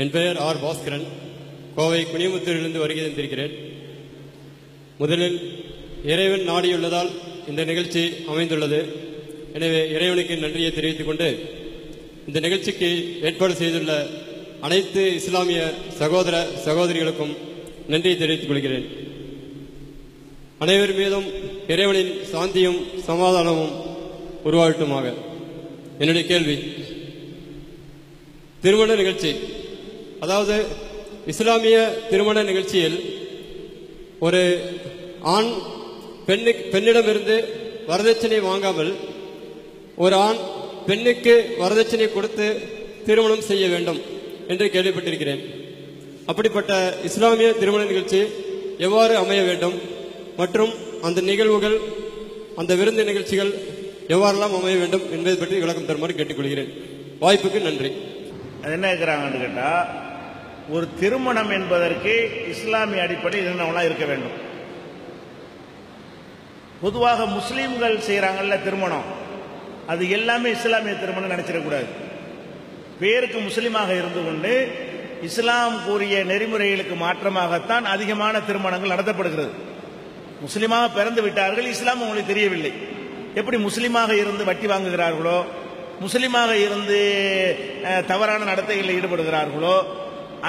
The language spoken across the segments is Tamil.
என் பெயர் ஆர் பாஸ்கரன். கோவை குனிமுத்தூரிலிருந்து வருகை தந்திருக்கிறேன். முதலில் இறைவன் நாடியுள்ளதால் இந்த நிகழ்ச்சி அமைந்துள்ளது. எனவே இறைவனுக்கு நன்றியை தெரிவித்துக் கொண்டு இந்த நிகழ்ச்சிக்கு ஏற்பாடு செய்துள்ள அனைத்து இஸ்லாமிய சகோதர சகோதரிகளுக்கும் நன்றியை தெரிவித்துக் கொள்கிறேன். அனைவர் மீதும் இறைவனின் சாந்தியும் சமாதானமும் உருவாகட்டுமாக. என்னுடைய கேள்வி, திருமண நிகழ்ச்சி, அதாவது இஸ்லாமிய திருமண நிகழ்ச்சியில் ஒரு ஆண் பெண்ணிடமிருந்து வரதட்சணை வாங்காமல் ஒரு ஆண் பெண்ணுக்கு வரதட்சணை கொடுத்து திருமணம் செய்ய வேண்டும் என்று கேள்விப்பட்டிருக்கிறேன். அப்படிப்பட்ட இஸ்லாமிய திருமண நிகழ்ச்சி எவ்வாறு அமைய வேண்டும் மற்றும் அந்த நிகழ்வுகள், அந்த விருந்து நிகழ்ச்சிகள் எவ்வாறெல்லாம் அமைய வேண்டும் என்பதை பற்றி விளக்கம் தருமாறு கேட்டுக்கொள்கிறேன். வாய்ப்புக்கு நன்றி. அது என்ன இருக்கிறாங்கன்னு கேட்டால், ஒரு திருமணம் என்பதற்கு இஸ்லாமிய அடிப்படையில் என்னவெல்லாம் இருக்க வேண்டும். பொதுவாக முஸ்லீம்கள் செய்கிறாங்கல்ல திருமணம், அது எல்லாமே இஸ்லாமிய திருமணம் நினைச்சிடக்கூடாது. பேருக்கு முஸ்லீமாக இருந்து கொண்டு இஸ்லாம் கூறிய நெறிமுறைகளுக்கு மாற்றமாகத்தான் அதிகமான திருமணங்கள் நடத்தப்படுகிறது. முஸ்லீமாக பிறந்து விட்டார்கள், இஸ்லாம் அவங்களுக்கு தெரியவில்லை. எப்படி முஸ்லீமாக இருந்து வட்டி வாங்குகிறார்களோ, முஸ்லீமாக இருந்து தவறான நடத்தைகளில் ஈடுபடுகிறார்களோ,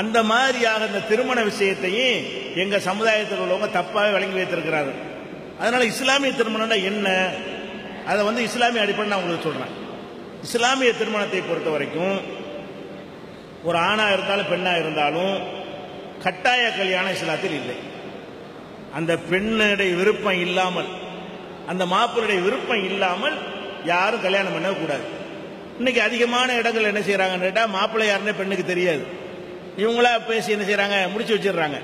அந்த மாதிரியாக இந்த திருமண விஷயத்தையும் எங்க சமுதாயத்தில் உள்ளவங்க தப்பாக வழங்கி வைத்திருக்கிறார்கள். அதனால இஸ்லாமிய திருமணம்னா என்ன, அதை இஸ்லாமிய அடிப்படையில் நான் உங்களுக்கு சொல்றேன். இஸ்லாமிய திருமணத்தை பொறுத்த வரைக்கும் ஒரு ஆணா இருந்தாலும் பெண்ணா இருந்தாலும் கட்டாய கல்யாணம் இஸ்லாத்தில் இல்லை. அந்த பெண்ணுடைய விருப்பம் இல்லாமல், அந்த மாப்பிள்ளையுடைய விருப்பம் இல்லாமல் யாரும் கல்யாணம் பண்ணக்கூடாது. இன்னைக்கு அதிகமான இடங்கள் என்ன செய்யறாங்கன்னு கேட்டா, மாப்பிள்ளை யாருன்னே பெண்ணுக்கு தெரியாது. இவங்களா பேசி என்ன செய்யறாங்க, முடிச்சு வச்சிடறாங்க.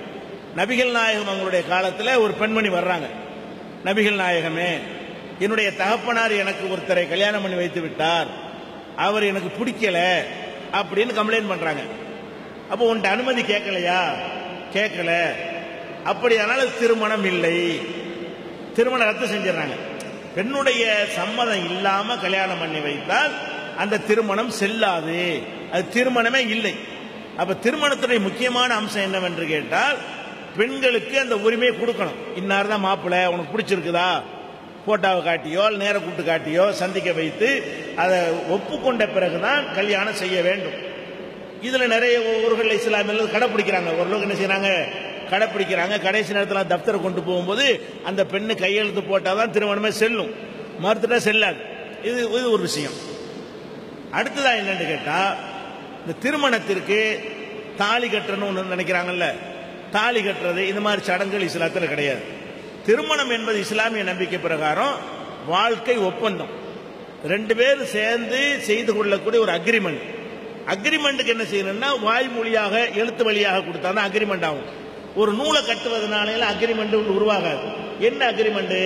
நபிகள் நாயகம் அவங்களுடைய காலத்தில் ஒரு பெண்மணி வர்றாங்க, நபிகள் நாயகமே, என்னுடைய தகப்பனார் எனக்கு ஒருத்தரை கல்யாணம் பண்ணி வைத்து விட்டார், அவர் எனக்கு பிடிக்கல அப்படின்னு கம்ப்ளைண்ட் பண்றாங்க. அப்போ உன்ட்ட அனுமதி கேட்கலையா? கேட்கல. அப்படியானால் திருமணம் இல்லை, திருமணம் ரத்து செஞ்சிடறாங்க. பெண்ணுடைய சம்மதம் இல்லாம கல்யாணம் பண்ணி வைத்தால் அந்த திருமணம் செல்லாது, அது திருமணமே இல்லை. அப்ப திருமணத்துடைய முக்கியமான அம்சம் என்னவென்று கேட்டால், பெண்களுக்கு அந்த உரிமையை கொடுக்கணும். இன்னார் தான் மாப்பிள்ளை, உனக்கு பிடிச்சிருக்குதா, போட்டோவை காட்டியோ நேர கூட்டு காட்டியோ சந்திக்க வைத்து அதை ஒப்புக்கொண்ட பிறகுதான் கல்யாணம் செய்ய வேண்டும். இதுல நிறைய ஊர்கள் இஸ்லாமியர்கள் கடைப்பிடிக்கிறாங்க, ஓரளவுக்கு என்ன செய்யறாங்க, கடைப்பிடிக்கிறாங்க. கடைசி நேரத்தில் தப்தரை கொண்டு போகும்போது அந்த பெண்ணு கையெழுத்து போட்டாதான் திருமணமே செல்லும், மறுத்துட்டா செல்லாது. இது ஒரு விஷயம். அடுத்ததா என்னன்னு கேட்டா, இந்த திருமணத்திற்கு தாலி கட்டணும்னு நினைக்கிறாங்கல்ல, தாலி கட்டுறது இந்த மாதிரி சடங்குகள் இஸ்லாத்தில் கிடையாது. திருமணம் என்பது இஸ்லாமிய நம்பிக்கை பிரகாரம் வாழ்க்கை ஒப்பந்தம், ரெண்டு பேரும் சேர்ந்து செய்து கொள்ளக்கூடிய ஒரு அக்ரிமெண்ட். அக்ரிமெண்ட்டுக்கு என்ன செய்யணும்னா, வாய்மொழியாக எழுத்து வழியாக கொடுத்தாதான் அக்ரிமெண்ட் ஆகும். ஒரு நூலை கட்டுவதனால அக்ரிமெண்ட் உருவாகாது. என்ன அக்ரிமெண்ட்?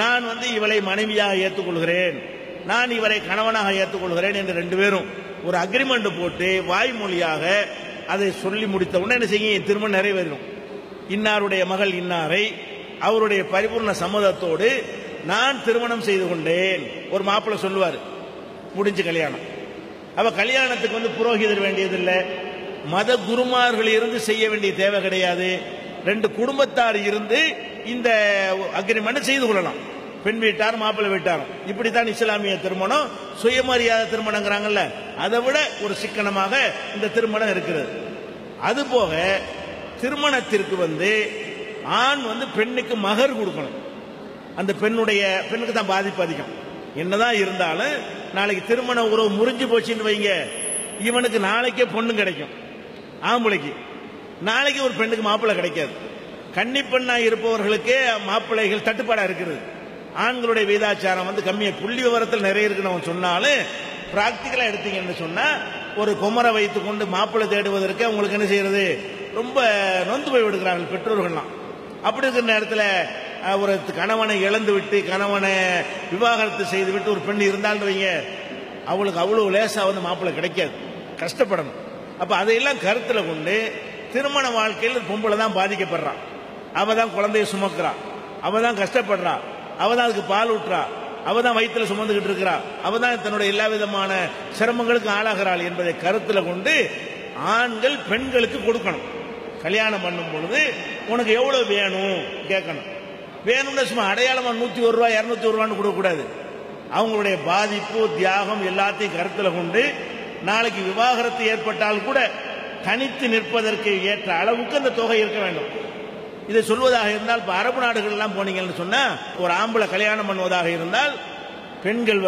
நான் இவளை மனைவியாக ஏற்றுக்கொள்கிறேன், நான் இவரை கணவனாக ஏற்றுக்கொள்கிறேன் என்று ரெண்டு பேரும் ஒரு அக்ரிமெண்ட் போட்டு வாய்மொழியாக அதை சொல்லி முடித்த உடனே என்ன செய்யும், திருமணம் நிறைவேறும். இன்னாருடைய மகள் இன்னாரை அவருடைய பரிபூர்ண சம்மதத்தோடு நான் திருமணம் செய்து கொண்டேன் ஒரு மாப்பிள்ளை சொல்லுவார், முடிஞ்சு கல்யாணம். அவ கல்யாணத்துக்கு புரோகிதர் வேண்டியதில்லை, மத குருமார்கள் இருந்து செய்ய வேண்டிய தேவை கிடையாது. ரெண்டு குடும்பத்தார் இருந்து இந்த அக்ரிமெண்ட் செய்து கொள்ளலாம், பெண் வீட்டார் மாப்பிள்ளை வீட்டாரும். இப்படித்தான் இஸ்லாமிய திருமணம், சுயமரியாதை திருமணங்கிறாங்கல்ல, அதை விட ஒரு சிக்கனமாக இந்த திருமணம் இருக்கிறது. அதுபோக திருமணத்திற்கு ஆண் பெண்ணுக்கு மகர் கொடுக்கணும். அந்த பெண்ணுக்கு தான் பாதிப்பு அதிகம். என்னதான் இருந்தாலும் நாளைக்கு திருமண உறவு முறிஞ்சு போச்சுன்னு வைங்க, இவனுக்கு நாளைக்கே பொண்ணு கிடைக்கும், ஆம்பளைக்கு. நாளைக்கு ஒரு பெண்ணுக்கு மாப்பிள்ளை கிடைக்காது. கன்னி பெண்ணா இருப்பவர்களுக்கே மாப்பிள்ளைகள் தட்டுப்பாடா இருக்கிறது. ஆண்களுடைய வீதாச்சாரம் கம்மியா, புள்ளி விவரத்தில் நிறைய இருக்குன்னு சொன்னாலும் பிராக்டிக்கலா எடுத்தீங்கன்னு சொன்னா, ஒரு குமரை வைத்துக் கொண்டு மாப்பிள்ளை தேடுவதற்கு அவங்களுக்கு என்ன செய்யறது, ரொம்ப நொந்து போய் விடுகிறார்கள் பெற்றோர்கள்லாம். அப்படி இருக்கிற நேரத்தில் ஒரு கணவனை இழந்து விட்டு, கணவனை விவாகரத்து செய்து விட்டு ஒரு பெண் இருந்தாலும் வைங்க, அவளுக்கு அவ்வளவு லேசா மாப்பிள்ளை கிடைக்காது, கஷ்டப்படணும். அப்ப அதையெல்லாம் கருத்தில் கொண்டு திருமண வாழ்க்கையில் பொம்பளை தான் பாதிக்கப்படுறான், அவ தான் குழந்தைய சுமக்கிறா, அவ தான் கஷ்டப்படுறா, அவ தான் அதுக்கு பால் ஊட்டுறா, அவ தான் வயிற்றுல சுமந்துகிட்டு இருக்கிறா, அவ தான் தன்னுடைய எல்லா விதமான சிரமங்களுக்கும் ஆளாகிறாள் என்பதை கருத்தில் கொண்டு ஆண்கள் பெண்களுக்கு கொடுக்கணும். கல்யாணம் பண்ணும் பொழுது உனக்கு எவ்வளவு வேணும் கேட்கணும். வேணும்னு சும்மா அடையாளமா 101 ரூபாய் 201 ரூபான்னு கொடுக்கக்கூடாது. அவங்களுடைய பாதிப்பு தியாகம் எல்லாத்தையும் கருத்தில் கொண்டு நாளைக்கு விவாகரத்து ஏற்பட்டால் கூட தனித்து நிற்பதற்கு ஏற்ற அளவுக்கு அந்த தொகை இருக்க வேண்டும். இதை சொல்வதாக இருந்தால் இப்போ அரபு நாடுகள் எல்லாம் போனீங்கன்னு சொன்னா ஒரு ஆம்பளை கல்யாணம் பண்ணுவதாக இருந்தால் பெண்கள்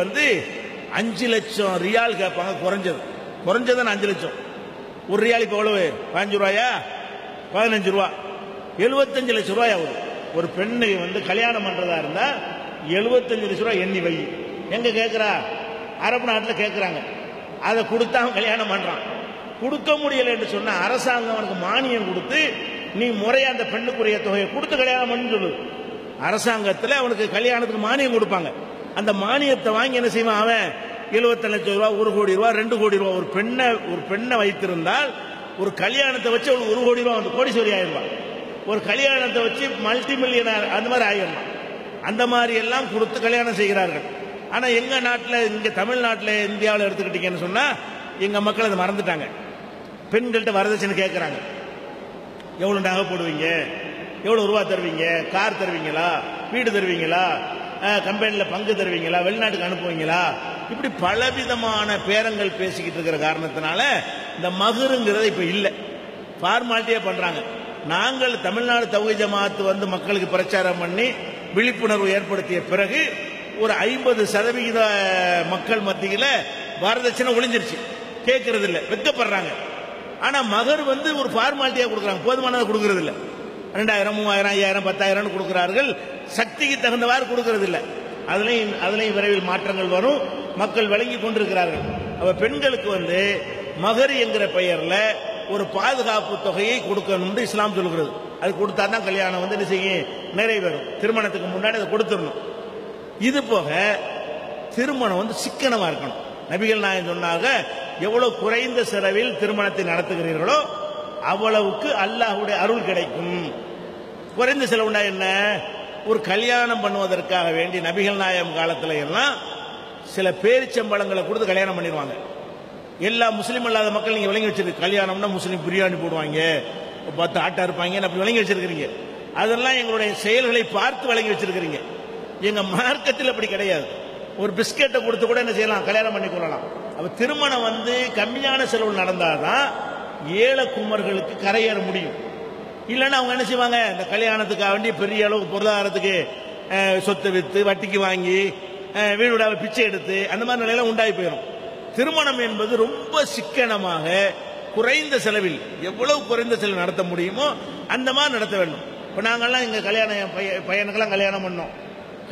5 லட்சம் ரியால் கேட்பாங்க. குறைஞ்சது 5 லட்சம். ஒரு ரியால் இப்போ எவ்வளவு? 5 ரூபாயா? 15 ரூபா. 75 லட்சம் ரூபாய் ஆகுது. ஒரு பெண்ணு கல்யாணம் பண்றதா இருந்தா 75 லட்சம் ரூபாய் எண்ணி வை. எங்க கேட்கிறா? அரபு நாட்டில் கேட்கிறாங்க. அதை கொடுத்தா அவன் கல்யாணம் பண்றான். கொடுக்க முடியல என்று சொன்ன அரசாங்கம் அவனுக்கு மானியம் கொடுத்து நீ முறையா அந்த பெண்ணுக்குரிய தொகையை கொடுத்து கல்யாணம் பண்ணு சொல்லுது. அரசாங்கத்தில் அவனுக்கு கல்யாணத்துக்கு மானியம் கொடுப்பாங்க. அந்த மானியத்தை வாங்கி என்ன செய்வான் அவன்? 75 லட்சம் ரூபாய், 1 கோடி ரூபாய், 2 கோடி ரூபாய். ஒரு பெண்ணை வைத்திருந்தால் ஒரு கல்யாணத்தை வச்சு அவனுக்கு 1 கோடி ரூபாய் வந்து கோடீஸ்வரி ஆயிடுவான். ஒரு கல்யாணத்தை வச்சு மல்டி மில்லியனர் அந்த மாதிரி ஆயிடலாம். அந்த மாதிரி எல்லாம் கொடுத்து கல்யாணம் செய்கிறார்கள். ஆனா எங்க நாட்டில், இங்க தமிழ்நாட்டில், இந்தியாவில் எடுத்துக்கிட்டீங்கன்னு சொன்னா எங்க மக்கள் அதை மறந்துட்டாங்க. பெண்கள்கிட்ட வரதட்சணை கேட்கிறாங்க. எவ்வளவு நகை போடுவீங்க, எவ்வளவு ரூபா தருவீங்க, கார் தருவீங்களா, வீடு தருவீங்களா, கம்பெனியில் பங்கு தருவீங்களா, வெளிநாட்டுக்கு அனுப்புவீங்களா, இப்படி பலவிதமான பேரங்கள் பேசிக்கிட்டு இருக்கிற காரணத்தினால இந்த மகருங்கிறது இப்ப இல்லை, ஃபார்மாலிட்டியா பண்றாங்க. நாங்கள் தமிழ்நாடு தௌஹீத் ஜமாஅத் மக்களுக்கு பிரச்சாரம் பண்ணி விழிப்புணர்வு ஏற்படுத்திய பிறகு ஒரு 50% மக்கள் மத்தியில் வரதட்சணை ஒளிஞ்சிருச்சு. கேட்கறது இல்லை, வெட்கப்படுறாங்க. ஆனா மகர் ஒரு ஃபார்மாலிட்டியா கொடுக்குறாங்க, போதுமானதை கொடுக்கறது இல்லை. 2000, 3000, 5000, 10,000 கொடுக்கிறார்கள். சக்திக்கு தகுந்தவாறு கொடுக்கறது இல்லை. அதுலயும் விரைவில் மாற்றங்கள் வரும். மக்கள் வழங்கி கொண்டிருக்கிறார்கள். அப்ப பெண்களுக்கு மகர் என்கிற பெயர்ல ஒரு பாதுகாப்பு தொகையை கொடுக்கணும் இஸ்லாம் சொல்கிறது. அது கொடுத்தா தான் கல்யாணம் என்ன செய்யும், நிறைவேறும். திருமணத்துக்கு முன்னாடி அதை கொடுத்துடணும். இது போக திருமணம் சிக்கனமா இருக்கணும். நபிகள் நாயகம் சொன்னாங்க, எவ்வளவு குறைந்த செலவில் திருமணத்தை நடத்துகிறீர்களோ அவ்வளவுக்கு அல்லாஹ்வுடைய அருள் கிடைக்கும். குறைந்த செலவுனா என்ன? ஒரு கல்யாணம் பண்ணுவதற்காக வேண்டி நபிகள் நாயகம் காலத்துல எல்லாம் சில பேரிச்சம்பழங்களை கொடுத்து கல்யாணம் பண்ணிடுவாங்க. எல்லா முஸ்லீம் அல்லாத மக்கள் நீங்க விளங்கி வச்சிருக்கு. கல்யாணம்னா முஸ்லீம் பிரியாணி போடுவாங்க, 10 ஆட்டா இருப்பாங்க, அப்படி விளங்கி வச்சிருக்கிறீங்க. அதெல்லாம் எங்களுடைய செயல்களை பார்த்து விளங்கி வச்சிருக்கிறீங்க. எங்க மார்க்கத்தில் அப்படி கிடையாது. ஒரு பிஸ்கெட்டை கொடுத்து கூட என்ன செய்யலாம், கல்யாணம் பண்ணி கொள்ளலாம். அப்ப திருமணம் கம்மியான செலவு நடந்தாதான் ஏழை குமர்களுக்கு கரையேற முடியும். இல்லைன்னா அவங்க என்ன செய்வாங்க, இந்த கல்யாணத்துக்காக வேண்டி பெரிய அளவு பொருளாதாரத்துக்கு சொத்து வித்து வட்டிக்கு வாங்கி வீடு விடாம பிச்சை எடுத்து அந்த மாதிரி நிலையில உண்டாகி போயிடும். திருமணம் என்பது ரொம்ப சிக்கனமாக குறைந்த செலவில், எவ்வளவு குறைந்த செலவு நடத்த முடியுமோ அந்த மாதிரி நடத்த வேண்டும். இப்போ நாங்கள்லாம் எங்க கல்யாணம் பையனுக்கெல்லாம் கல்யாணம் பண்ணோம்.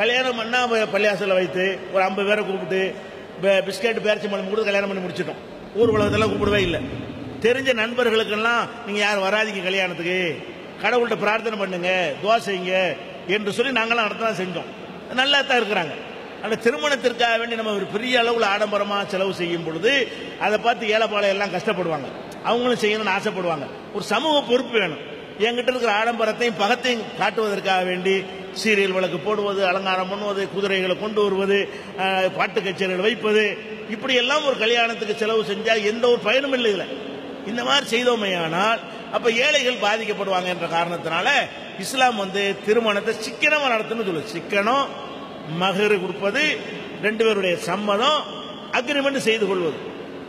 கல்யாணம் பண்ணா பள்ளியாசல வைத்து ஒரு 50 பேரை கூப்பிட்டு பிஸ்கெட் பேரிச்சம்பழம் கொடுத்து கல்யாணம் பண்ணி முடிச்சிட்டோம். ஊர் உலகத்தெல்லாம் கூப்பிடவே இல்லை. தெரிஞ்ச நண்பர்களுக்கெல்லாம் நீங்க யார் வராதிங்க கல்யாணத்துக்கு, கடவுள்கிட்ட பிரார்த்தனை பண்ணுங்க, துவா செய்யுங்க என்று சொல்லி நாங்களாம் நடத்தான் செஞ்சோம். நல்லா தான் இருக்கிறாங்க. அந்த திருமணத்திற்காக வேண்டி நம்ம ஒரு பெரிய அளவுல ஆடம்பரமா செலவு செய்யும் பொழுது அதை பார்த்து ஏழைப்பாளையம் எல்லாம் கஷ்டப்படுவாங்க. அவங்களும் செய்யணும்னு ஆசைப்படுவாங்க. ஒரு சமூக பொறுப்பு வேணும். என்கிட்ட இருக்கிற ஆடம்பரத்தையும் பகத்தையும் காட்டுவதற்காக வேண்டி சீரியல் விளக்கு போடுவது, அலங்காரம் பண்ணுவது, குதிரைகளை கொண்டு வருவது, பாட்டு கச்சேரிகள் வைப்பது, இப்படி எல்லாம் ஒரு கல்யாணத்துக்கு செலவு செஞ்சா எந்த ஒரு பயனும் இல்லை. இல்லை இந்த மாதிரி செய்தோமையானால் அப்ப ஏழைகள் பாதிக்கப்படுவாங்க என்ற காரணத்தினால இஸ்லாம் திருமணத்தை சிக்கனமா நடத்தணும்னு சொல்லுது. சிக்கனம், மகரு கொடுப்பது, 2 பேருடைய சம்மதம், அக்ரிமெண்ட் செய்து கொள்வது,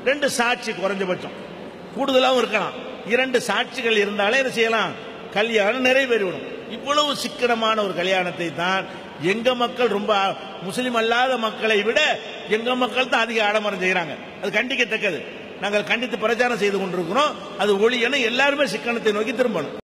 2 சாட்சி குறைஞ்சபட்சம், கூடுதலாகவும் இருக்கலாம். 2 சாட்சிகள் இருந்தாலே என்ன செய்யலாம், கல்யாணம் நிறைவேறிவிடும். இவ்வளவு சிக்கனமான ஒரு கல்யாணத்தை தான் எங்க மக்கள், ரொம்ப முஸ்லிம் அல்லாத மக்களை விட எங்க மக்கள் தான் அதிக ஆடம்பரம் செய்யறாங்க. அது கண்டிக்கத்தக்கது. நாங்கள் கண்டித்து பிரச்சாரம் செய்து கொண்டிருக்கிறோம். அது ஒளி என எல்லாருமே சிக்கனத்தை நோக்கி திரும்பணும்.